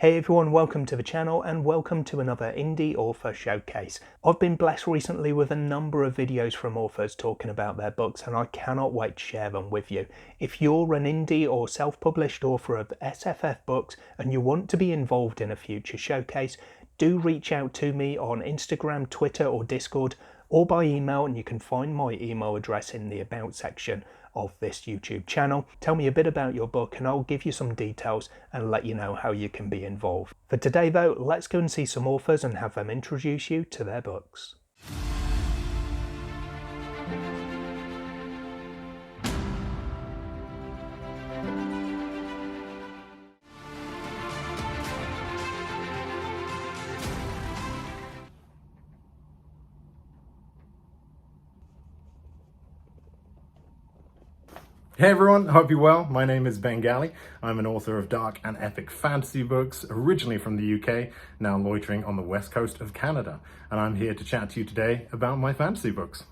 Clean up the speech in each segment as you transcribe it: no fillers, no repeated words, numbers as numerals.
Hey everyone, welcome to the channel and welcome to another indie author showcase. I've been blessed recently with a number of videos from authors talking about their books and I cannot wait to share them with you. If you're an indie or self-published author of SFF books and you want to be involved in a future showcase, do reach out to me on Instagram, Twitter or Discord or by email, and you can find my email address in the about section of this YouTube channel. Tell me a bit about your book and I'll give you some details and let you know how you can be involved. For today though, let's go and see some authors and have them introduce you to their books. Hey everyone, hope you're well. My name is Ben Galley. I'm an author of dark and epic fantasy books, originally from the UK, now loitering on the west coast of Canada. And I'm here to chat to you today about my fantasy books.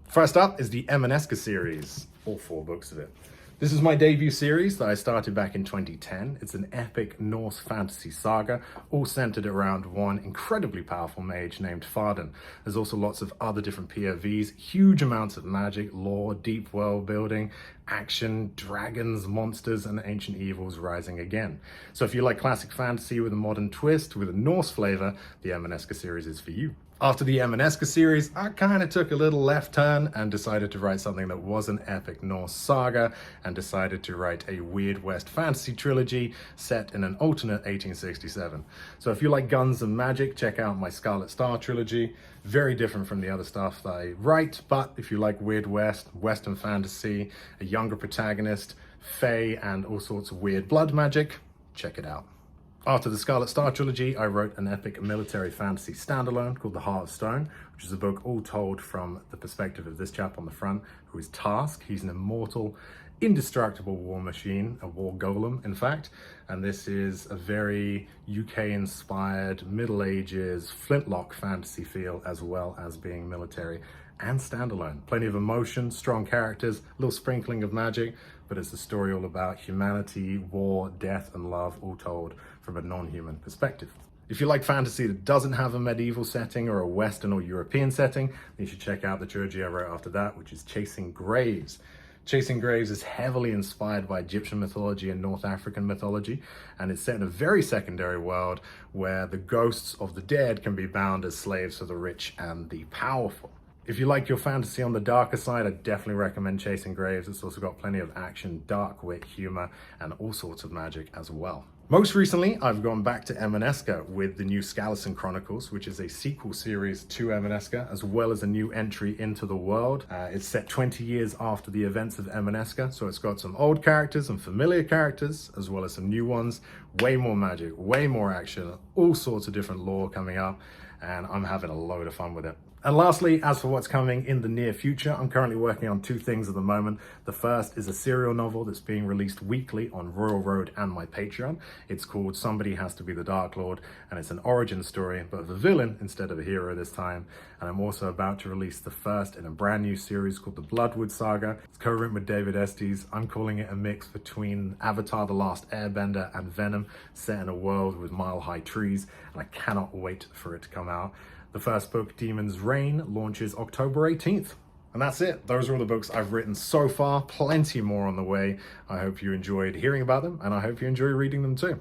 First up is the Emaneska series, all 4 books of it. This is my debut series that I started back in 2010. It's an epic Norse fantasy saga, all centered around one incredibly powerful mage named Farden. There's also lots of other different POVs, huge amounts of magic, lore, deep world building, action, dragons, monsters, and ancient evils rising again. So if you like classic fantasy with a modern twist, with a Norse flavor, the Emaneska series is for you. After the Emaneska series, I kind of took a little left turn and decided to write something that was an epic Norse saga and decided to write a Weird West fantasy trilogy set in an alternate 1867. So if you like guns and magic, check out my Scarlet Star trilogy. Very different from the other stuff that I write, but if you like Weird West, Western fantasy, a younger protagonist, fae, and all sorts of weird blood magic, check it out. After the Scarlet Star trilogy, I wrote an epic military fantasy standalone called The Heart of Stone, which is a book all told from the perspective of this chap on the front, who is Task. He's an immortal, indestructible war machine, a war golem, in fact. And this is a very UK-inspired, Middle Ages, flintlock fantasy feel, as well as being military and standalone. Plenty of emotion, strong characters, a little sprinkling of magic, but it's a story all about humanity, war, death, and love, all told from a non-human perspective. If you like fantasy that doesn't have a medieval setting or a Western or European setting, then you should check out the trilogy I wrote after that, which is Chasing Graves. Chasing Graves is heavily inspired by Egyptian mythology and North African mythology, and it's set in a very secondary world where the ghosts of the dead can be bound as slaves for the rich and the powerful. If you like your fantasy on the darker side, I definitely recommend Chasing Graves. It's also got plenty of action, dark wit, humor, and all sorts of magic as well. Most recently, I've gone back to Emaneska with the new Skallagrim Chronicles, which is a sequel series to Emaneska, as well as a new entry into the world. It's set 20 years after the events of Emaneska, so it's got some old characters and familiar characters, as well as some new ones, way more magic, way more action, all sorts of different lore coming up, and I'm having a load of fun with it. And lastly, as for what's coming in the near future, I'm currently working on 2 things at the moment. The first is a serial novel that's being released weekly on Royal Road and my Patreon. It's called Somebody Has to Be the Dark Lord, and it's an origin story, but of a villain instead of a hero this time. And I'm also about to release the first in a brand new series called The Bloodwood Saga. It's co-written with David Estes. I'm calling it a mix between Avatar: The Last Airbender and Venom, set in a world with mile-high trees, and I cannot wait for it to come out. The first book, Demon's Reign, launches October 18th. And that's it. Those are all the books I've written so far. Plenty more on the way. I hope you enjoyed hearing about them, and I hope you enjoy reading them too.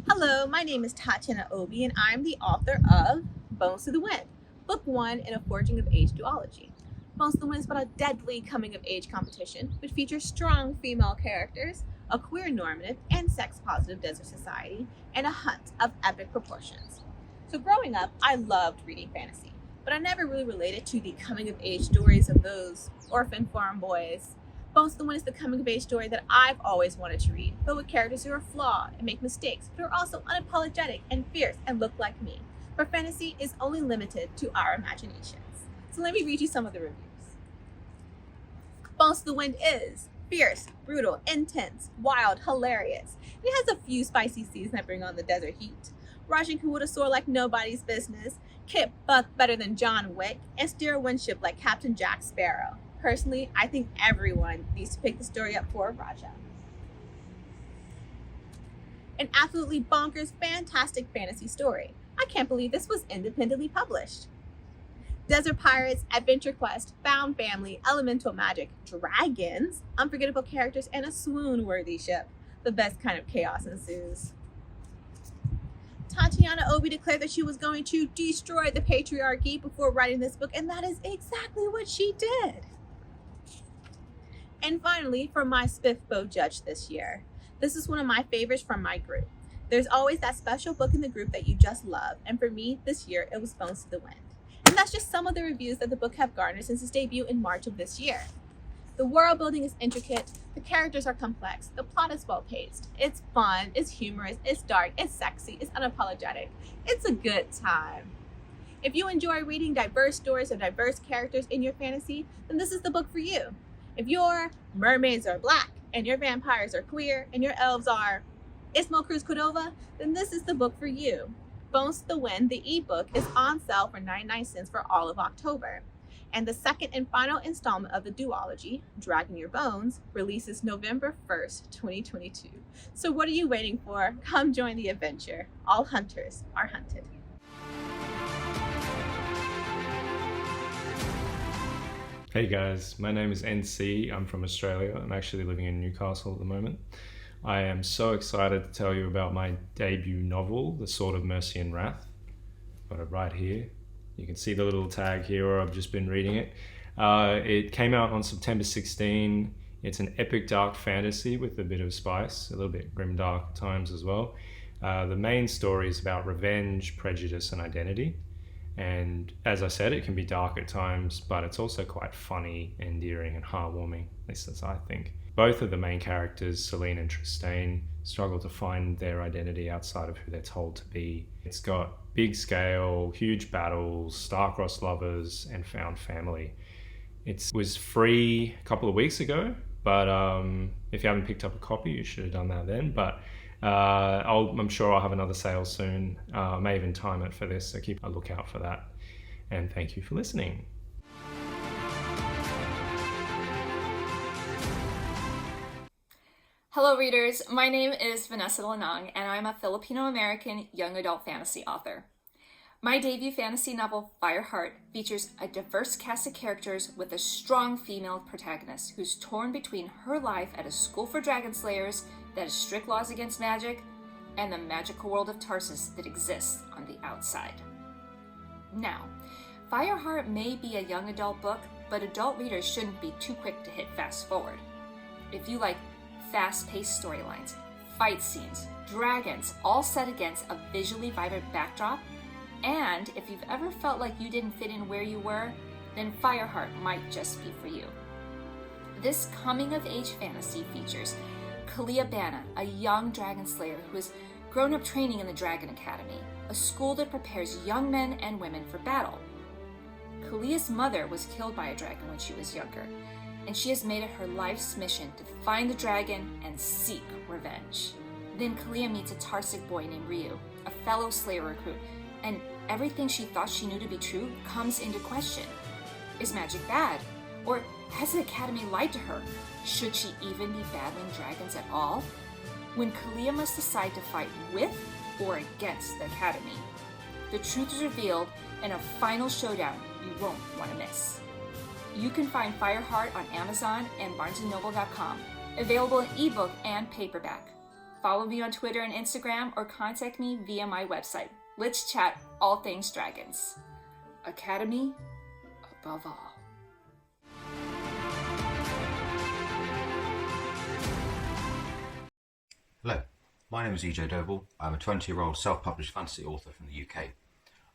Hello, my name is Tatiana Obey, and I'm the author of Bones to the Wind, Book 1 in a Forging of Age duology. Bones to the Wind is about a deadly coming-of-age competition, which features strong female characters, a queer normative and sex-positive desert society, and a hunt of epic proportions. So growing up, I loved reading fantasy, but I never really related to the coming-of-age stories of those orphan farm boys. Bones to the Wind is the coming-of-age story that I've always wanted to read, but with characters who are flawed and make mistakes, but are also unapologetic and fierce and look like me. For fantasy is only limited to our imaginations. So let me read you some of the reviews. Bones to the Wind is fierce, brutal, intense, wild, hilarious. It has a few spicy scenes that bring on the desert heat. Rajin can wield a sword like nobody's business, kick butt better than John Wick, and steer a windship like Captain Jack Sparrow. Personally, I think everyone needs to pick the story up for Raja. An absolutely bonkers, fantastic fantasy story. I can't believe this was independently published. Desert pirates, adventure quest, found family, elemental magic, dragons, unforgettable characters, and a swoon-worthy ship. The best kind of chaos ensues. Tatiana Obey declared that she was going to destroy the patriarchy before writing this book, and that is exactly what she did. And finally, for my SFF judge this year, this is one of my favorites from my group. There's always that special book in the group that you just love, and for me, this year, it was Bones to the Wind. And that's just some of the reviews that the book have garnered since its debut in March of this year. The world building is intricate, the characters are complex, the plot is well paced, it's fun, it's humorous, it's dark, it's sexy, it's unapologetic. It's a good time. If you enjoy reading diverse stories of diverse characters in your fantasy, then this is the book for you. If your mermaids are black, and your vampires are queer, and your elves are Ismael Cruz Cordova, then this is the book for you. Bones to the Wind, the ebook, is on sale for 99 cents for all of October. And the second and final installment of the duology, Dragging Your Bones, releases November 1st, 2022. So what are you waiting for? Come join the adventure. All hunters are hunted. Hey guys, my name is NC. I'm from Australia. I'm actually living in Newcastle at the moment. I am so excited to tell you about my debut novel, The Sword of Mercy and Wrath. Got it right here. You can see the little tag here where I've just been reading it. It came out on September 16. It's an epic dark fantasy with a bit of spice, a little bit grim dark at times as well. The main story is about revenge, prejudice, and identity. And as I said, it can be dark at times, but it's also quite funny, endearing, and heartwarming, at least as I think. Both of the main characters, Celine and Tristane, struggle to find their identity outside of who they're told to be. It's got big scale, huge battles, star-crossed lovers, and found family. It was free a couple of weeks ago, but if you haven't picked up a copy, you should have done that then. But I'm sure I'll have another sale soon. I may even time it for this, so keep a lookout for that. And thank you for listening. Hello readers, my name is Vanessa Lanang and I'm a Filipino-American young adult fantasy author. My debut fantasy novel, Fireheart, features a diverse cast of characters with a strong female protagonist who's torn between her life at a school for dragon slayers that has strict laws against magic and the magical world of Tarsus that exists on the outside. Now, Fireheart may be a young adult book, but adult readers shouldn't be too quick to hit fast forward. If you like fast-paced storylines, fight scenes, dragons, all set against a visually vibrant backdrop, and if you've ever felt like you didn't fit in where you were, then Fireheart might just be for you. This coming-of-age fantasy features Kalia Bana, a young dragon slayer who has grown up training in the Dragon Academy, a school that prepares young men and women for battle. Kalia's mother was killed by a dragon when she was younger, and she has made it her life's mission to find the dragon and seek revenge. Then Kalia meets a Tarsic boy named Ryu, a fellow Slayer recruit, and everything she thought she knew to be true comes into question. Is magic bad? Or has the Academy lied to her? Should she even be battling dragons at all? When Kalia must decide to fight with or against the Academy, the truth is revealed in a final showdown you won't want to miss. You can find Fireheart on Amazon and BarnesandNoble.com, available in ebook and paperback. Follow me on Twitter and Instagram or contact me via my website. Let's chat all things dragons. Academy above all. Hello, my name is EJ Doble. I'm a 20-year-old self-published fantasy author from the UK.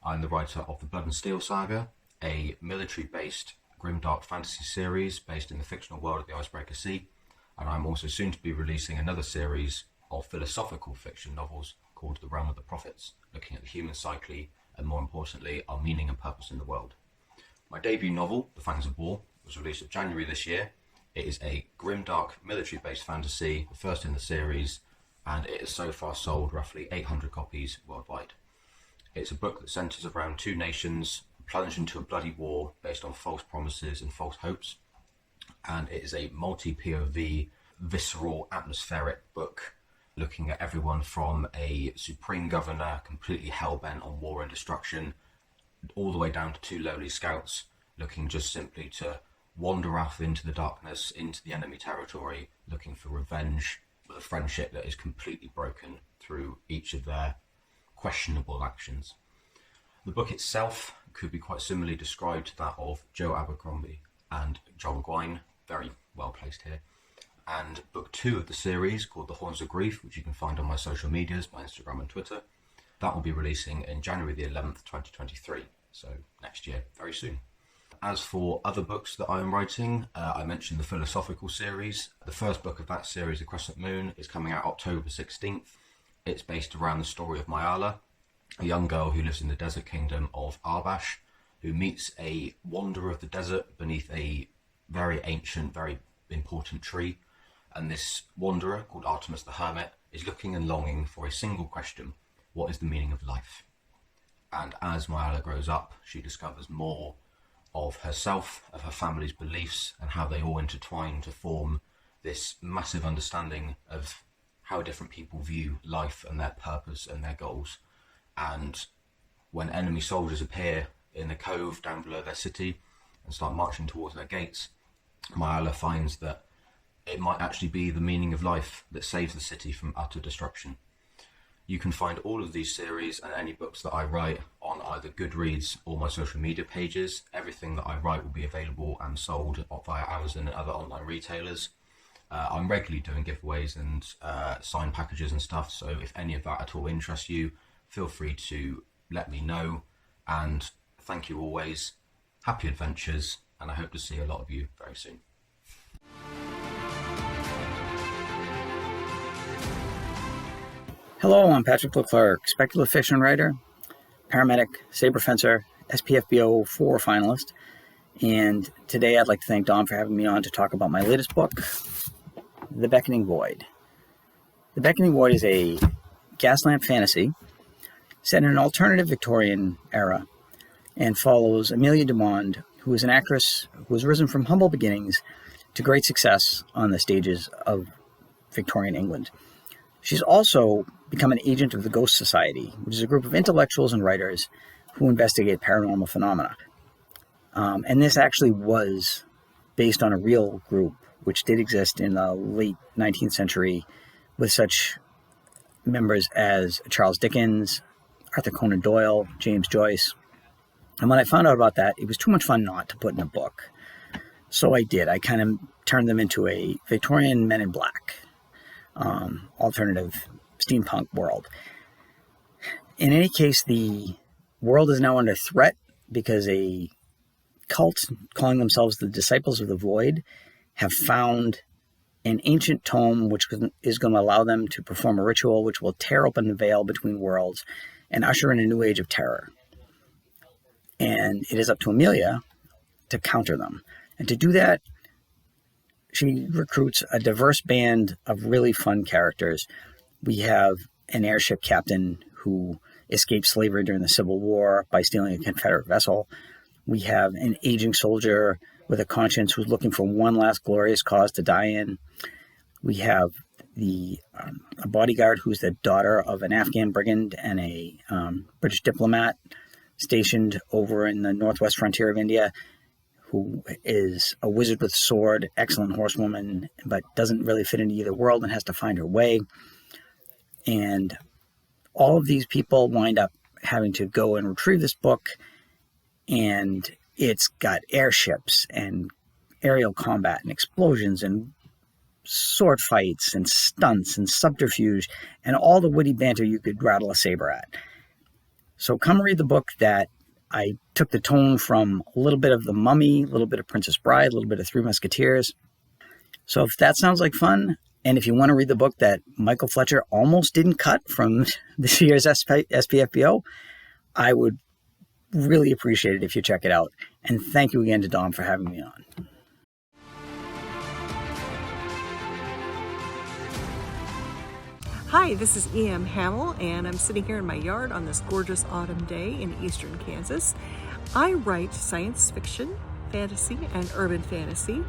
I'm the writer of the Blood and Steel saga, a military-based grimdark fantasy series based in the fictional world of the Icebreaker Sea, and I'm also soon to be releasing another series of philosophical fiction novels called The Realm of the Prophets, looking at the human psyche and, more importantly, our meaning and purpose in the world. My debut novel, The Fangs of War, was released in January this year. It is a grimdark military-based fantasy, the first in the series, and it has so far sold roughly 800 copies worldwide. It's a book that centres around two nations plunged into a bloody war based on false promises and false hopes. and it is a multi-POV, visceral, atmospheric book looking at everyone from a supreme governor completely hell-bent on war and destruction, all the way down to 2 lowly scouts looking just simply to wander off into the darkness, into the enemy territory, looking for revenge, with a friendship that is completely broken through each of their questionable actions. The book itself could be quite similarly described to that of Joe Abercrombie and John Gwynne, very well placed here. And book 2 of the series, called The Horns of Grief, which you can find on my social medias, my Instagram and Twitter, that will be releasing in January the 11th, 2023, so next year, very soon. As for other books that I am writing, I mentioned the philosophical series. The first book of that series, The Crescent Moon, is coming out October 16th. It's based around the story of Myala, a young girl who lives in the desert kingdom of Arbash, who meets a wanderer of the desert beneath a very ancient, very important tree. And this wanderer, called Artemis the Hermit, is looking and longing for a single question: what is the meaning of life? And as Myala grows up, she discovers more of herself, of her family's beliefs, and how they all intertwine to form this massive understanding of how different people view life and their purpose and their goals. And when enemy soldiers appear in the cove down below their city and start marching towards their gates, Myala finds that it might actually be the meaning of life that saves the city from utter destruction. You can find all of these series and any books that I write on either Goodreads or my social media pages. Everything that I write will be available and sold via Amazon and other online retailers. I'm regularly doing giveaways and signed packages and stuff, so if any of that at all interests you, feel free to let me know. And thank you always. Happy adventures, and I hope to see a lot of you very soon. Hello, I'm Patrick LeClerc, speculative fiction writer, paramedic, saber fencer, SPFBO 4 finalist, and today I'd like to thank Dom for having me on to talk about my latest book, The Beckoning Void. The Beckoning Void is a gaslamp fantasy set in an alternative Victorian era and follows Amelia Dumond, who is an actress who has risen from humble beginnings to great success on the stages of Victorian England. She's also become an agent of the Ghost Society, which is a group of intellectuals and writers who investigate paranormal phenomena. And this actually was based on a real group, which did exist in the late 19th century, with such members as Charles Dickens, Arthur Conan Doyle, James Joyce. And when I found out about that, it was too much fun not to put in a book. So I did. I kind of turned them into a Victorian Men in Black, alternative steampunk world. In any case, the world is now under threat because a cult calling themselves the Disciples of the Void have found an ancient tome which is going to allow them to perform a ritual which will tear open the veil between worlds and usher in a new age of terror. And it is up to Amelia to counter them. And to do that, she recruits a diverse band of really fun characters. We have an airship captain who escaped slavery during the Civil War by stealing a Confederate vessel. We have an aging soldier with a conscience who's looking for one last glorious cause to die in. We have a bodyguard who's the daughter of an Afghan brigand and a British diplomat stationed over in the northwest frontier of India, who is a wizard with a sword, excellent horsewoman, but doesn't really fit into either world and has to find her way. And all of these people wind up having to go and retrieve this book, and it's got airships and aerial combat and explosions and sword fights and stunts and subterfuge and all the witty banter you could rattle a saber at. So come read the book that I took the tone from a little bit of The Mummy, a little bit of Princess Bride, a little bit of Three Musketeers. So if that sounds like fun, and if you want to read the book that Michael Fletcher almost didn't cut from this year's SPFBO, I would really appreciate it if you check it out. And thank you again to Dom for having me on. Hi, this is E.M. Hamill, and I'm sitting here in my yard on this gorgeous autumn day in eastern Kansas. I write science fiction, fantasy and urban fantasy.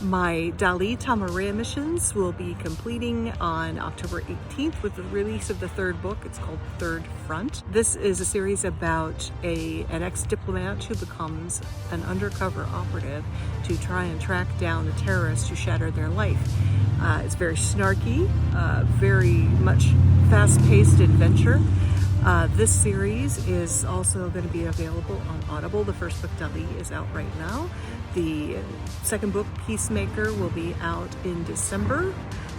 My Dali Tamaria missions will be completing on October 18th with the release of the third book. It's called Third Front. This is a series about an ex-diplomat who becomes an undercover operative to try and track down the terrorists who shattered their life. It's very snarky, very much fast-paced adventure. This series is also going to be available on Audible. The first book, Dali, is out right now. The second book, Peacemaker, will be out in December.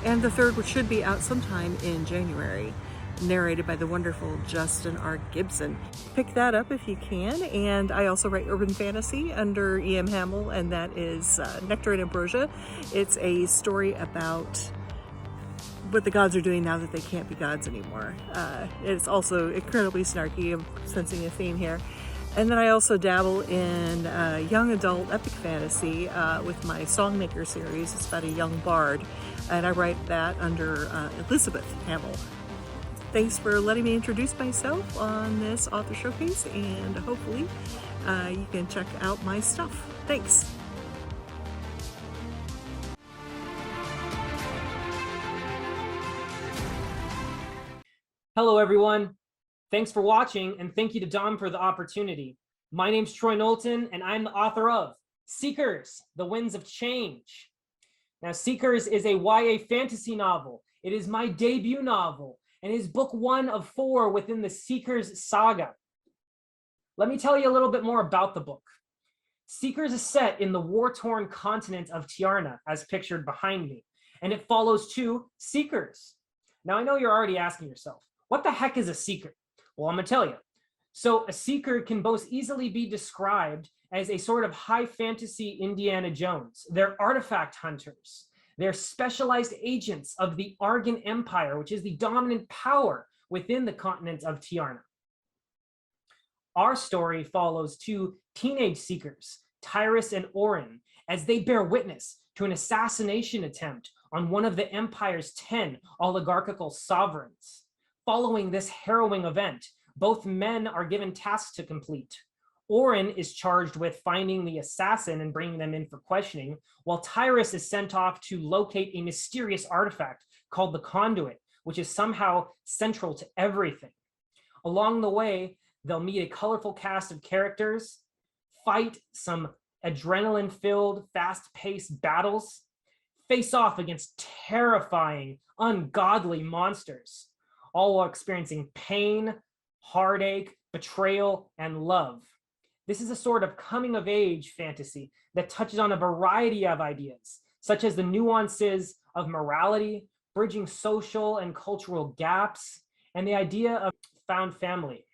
And the third, which should be out sometime in January, narrated by the wonderful Justin R. Gibson. Pick that up if you can. And I also write urban fantasy under E.M. Hamill, and that is Nectar and Ambrosia. It's a story about what the gods are doing now that they can't be gods anymore. It's also incredibly snarky. I'm sensing a theme here. And then I also dabble in young adult epic fantasy with my Songmaker series. It's about a young bard, and I write that under Elizabeth Hamill. Thanks for letting me introduce myself on this author showcase, and hopefully you can check out my stuff. Thanks. Hello, everyone. Thanks for watching, and thank you to Dom for the opportunity. My name's Troy Knowlton, and I'm the author of Seekers, The Winds of Change. Now, Seekers is a YA fantasy novel. It is my debut novel, and is book 1 of 4 within the Seekers saga. Let me tell you a little bit more about the book. Seekers is set in the war-torn continent of Tiarna, as pictured behind me, and it follows 2 Seekers. Now, I know you're already asking yourself, what the heck is a Seeker? Well, I'm gonna tell you. So a Seeker can most easily be described as a sort of high fantasy Indiana Jones. They're artifact hunters. They're specialized agents of the Argan Empire, which is the dominant power within the continent of Tiarna. Our story follows 2 teenage Seekers, Tyrus and Orin, as they bear witness to an assassination attempt on one of the Empire's 10 oligarchical sovereigns. Following this harrowing event, both men are given tasks to complete. Orin is charged with finding the assassin and bringing them in for questioning, while Tyrus is sent off to locate a mysterious artifact called the Conduit, which is somehow central to everything. Along the way, they'll meet a colorful cast of characters, fight some adrenaline-filled, fast-paced battles, face off against terrifying, ungodly monsters, all while experiencing pain, heartache, betrayal, and love. This is a sort of coming-of-age fantasy that touches on a variety of ideas, such as the nuances of morality, bridging social and cultural gaps, and the idea of found family.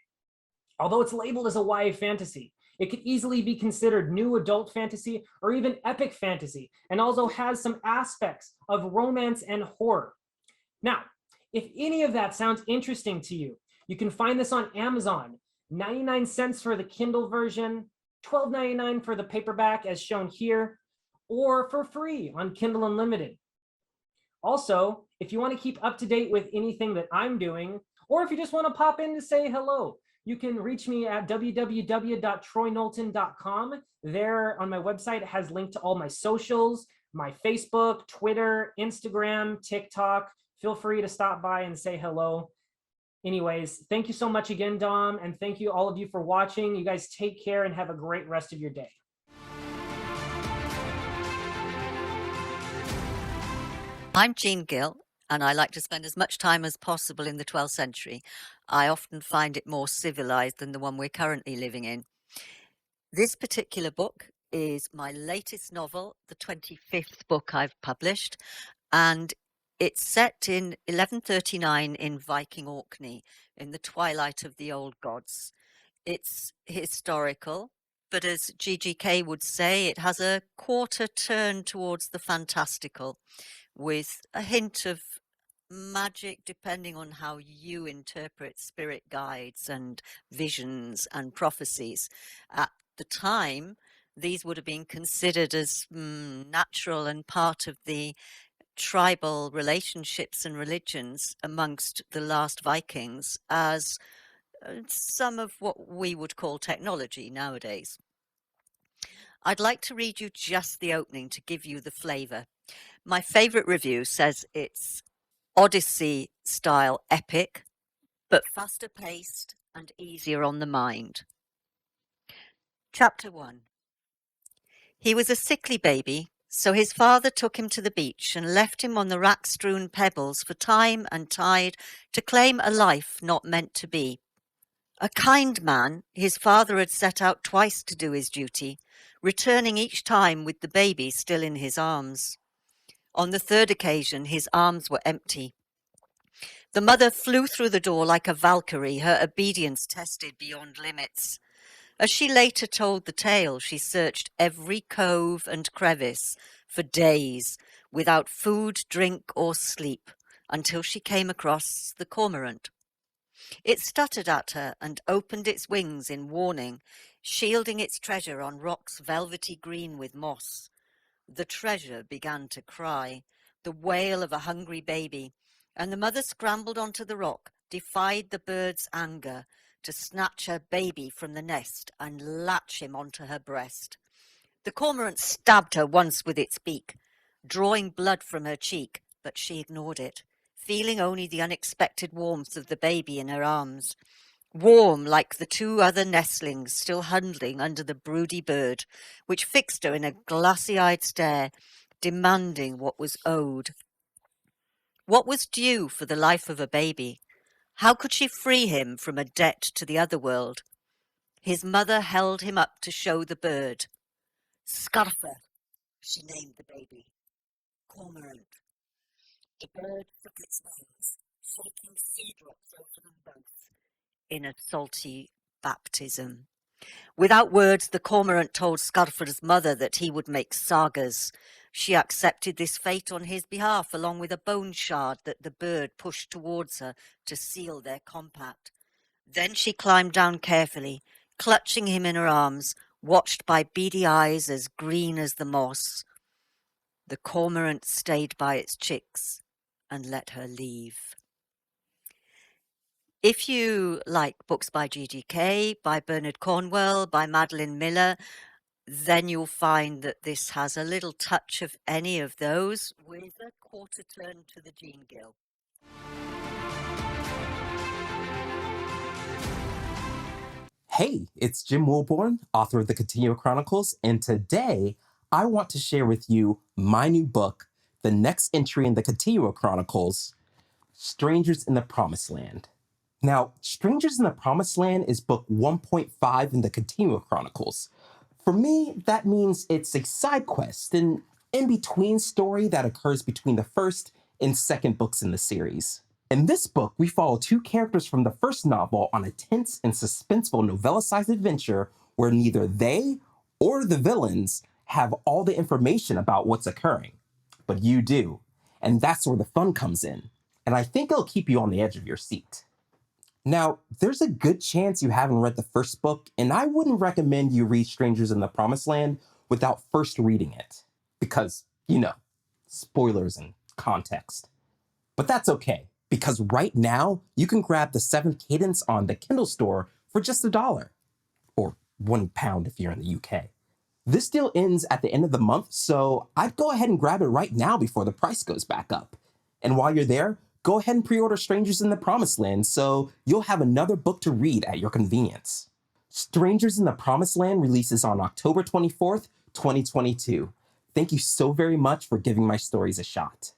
Although it's labeled as a YA fantasy, it could easily be considered new adult fantasy or even epic fantasy, and also has some aspects of romance and horror. Now, if any of that sounds interesting to you, you can find this on Amazon, 99 cents for the Kindle version, $12.99 for the paperback as shown here, or for free on Kindle Unlimited. Also, if you want to keep up to date with anything that I'm doing, or if you just want to pop in to say hello, you can reach me at www.troyknowlton.com. There on my website, it has linked to all my socials, my Facebook, Twitter, Instagram, TikTok. Feel free to stop by and say hello. Anyways, thank you so much again, Dom, and thank you all of you for watching. You guys take care and have a great rest of your day. I'm Jean Gill, and I like to spend as much time as possible in the 12th century. I often find it more civilized than the one we're currently living in. This particular book is my latest novel, the 25th book I've published, and it's set in 1139 in Viking Orkney, in the twilight of the old gods. It's historical, but as GGK would say, it has a quarter turn towards the fantastical, with a hint of magic depending on how you interpret spirit guides and visions and prophecies. At the time, these would have been considered as natural and part of the tribal relationships and religions amongst the last Vikings as some of what we would call technology nowadays. I'd like to read you just the opening to give you the flavour. My favourite review says it's Odyssey-style epic, but faster paced and easier on the mind. Chapter 1. He was a sickly baby, so his father took him to the beach and left him on the rack-strewn pebbles for time and tide to claim a life not meant to be. A kind man, his father had set out twice to do his duty, returning each time with the baby still in his arms. On the third occasion, his arms were empty. The mother flew through the door like a Valkyrie, her obedience tested beyond limits. As she later told the tale, she searched every cove and crevice for days, without food, drink, or sleep, until she came across the cormorant. It stuttered at her and opened its wings in warning, shielding its treasure on rocks velvety green with moss. The treasure began to cry, the wail of a hungry baby, and the mother scrambled onto the rock, defied the bird's anger, to snatch her baby from the nest and latch him onto her breast. The cormorant stabbed her once with its beak, drawing blood from her cheek, but she ignored it, feeling only the unexpected warmth of the baby in her arms. Warm like the two other nestlings still huddling under the broody bird, which fixed her in a glassy-eyed stare, demanding what was owed. What was due for the life of a baby? How could she free him from a debt to the other world? His mother held him up to show the bird. Scarfa, she named the baby. Cormorant. The bird took its wings, shaking sea drops over them both, in a salty baptism. Without words, the cormorant told Scarfa's mother that he would make sagas. She accepted this fate on his behalf, along with a bone shard that the bird pushed towards her to seal their compact. Then she climbed down carefully, clutching him in her arms, watched by beady eyes as green as the moss. The cormorant stayed by its chicks and let her leave. If you like books by GGK, by Bernard Cornwell, by Madeline Miller, then you'll find that this has a little touch of any of those with a quarter turn to the Jean Gill. Hey, it's Jim Wilbourne, author of the Continuo Chronicles, and today I want to share with you my new book, the next entry in the Continuo Chronicles, Strangers in the Promised Land. Now, Strangers in the Promised Land is book 1.5 in the Continuo Chronicles. For me, that means it's a side quest, an in-between story that occurs between the first and second books in the series. In this book, we follow two characters from the first novel on a tense and suspenseful novella-sized adventure where neither they or the villains have all the information about what's occurring. But you do, and that's where the fun comes in. And I think it'll keep you on the edge of your seat. Now, there's a good chance you haven't read the first book, and I wouldn't recommend you read Strangers in the Promised Land without first reading it. Because, spoilers and context. But that's okay, because right now, you can grab the 7th Cadence on the Kindle store for just $1, or £1 if you're in the UK. This deal ends at the end of the month, so I'd go ahead and grab it right now before the price goes back up. And while you're there, go ahead and pre-order Strangers in the Promised Land so you'll have another book to read at your convenience. Strangers in the Promised Land releases on October 24th, 2022. Thank you so very much for giving my stories a shot.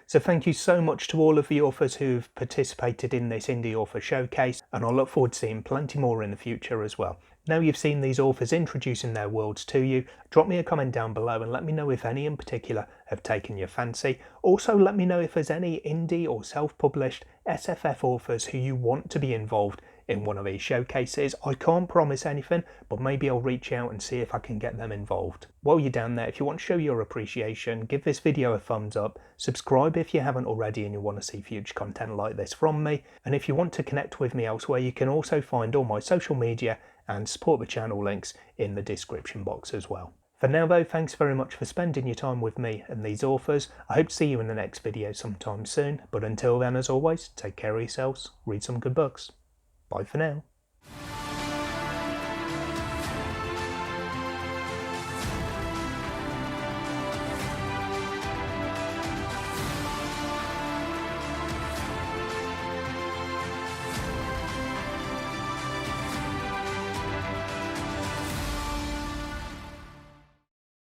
So thank you so much to all of the authors who've participated in this Indie Author Showcase, and I look forward to seeing plenty more in the future as well. Now you've seen these authors introducing their worlds to you, drop me a comment down below and let me know if any in particular have taken your fancy. Also let me know if there's any indie or self-published SFF authors who you want to be involved in one of these showcases. I can't promise anything, but maybe I'll reach out and see if I can get them involved. While you're down there, if you want to show your appreciation, give this video a thumbs up, subscribe if you haven't already and you want to see future content like this from me, and if you want to connect with me elsewhere, you can also find all my social media and support the channel links in the description box as well. For now though, thanks very much for spending your time with me and these authors. I hope to see you in the next video sometime soon, but until then, as always, take care of yourselves, read some good books. Bye for now.